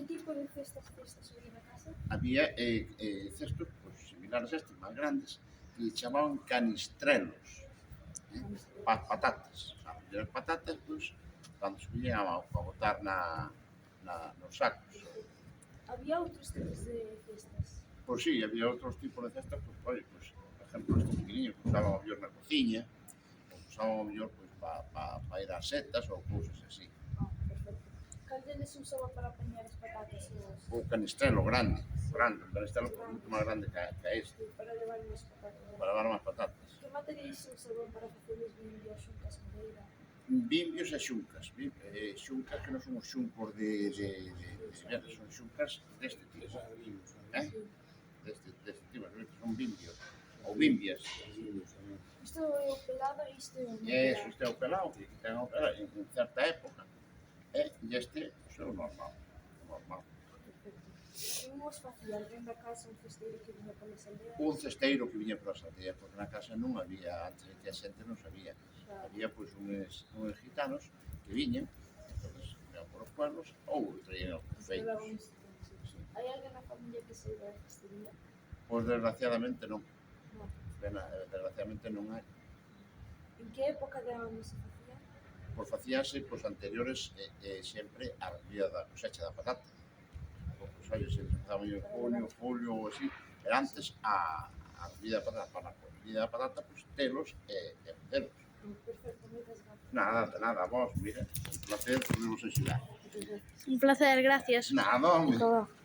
Que tipo de cestas había na casa? Había cestos similares a estes, máis grandes, que chamaban canistrelos, patatas. As patatas, cando se viñan a botar nos sacos. Había outros tipos de cestas? Pois sí, había outros tipos de cestas, por exemplo, este pequeniño que usaban o mellor na cociña, ou usaban o mellor para ir ás setas ou cousas así. Perfecto. Cal deles se usaba para apañar as patatas? O canistrelo grande, un canistrelo moito máis grande que este, para levar unhas patatas. para levar máis patatas. Que materiais se usaban para facer os bimbios, xuntas, madeira? Bimbios e xuncas. Xuncas que non son os xuncos de son xuncas deste tipo. Deste tipo, son bimbios. Ou bimbias. Isto é o pelado e isto é o Isto é o pelado, que ten o pelado en certa época. E este é o normal. Como os facía? Alguén da casa, un cesteiro que viña polas aldeas? Un cesteiro que viña polas aldeas, porque na casa non había, antes de que a xente non sabía. Había uns gitanos que viñan, entonces iban por os pueblos ou traían os feitos. Hai alguén na familia que saiba de cestería? Pois desgraciadamente non. Desgraciadamente non hai. En que época de ano se facía? Pois facíase anteriores sempre á vida da cosecha da patata. Pois olha, se empezaba en junio, julio ou así, era antes a vida da patata. Para a vida da patata, pois telos e vendelos. Perfecto, moitas gracias. Nada, vos, mira, un placer, podemos axudar. Un placer, gracias. Nada, home.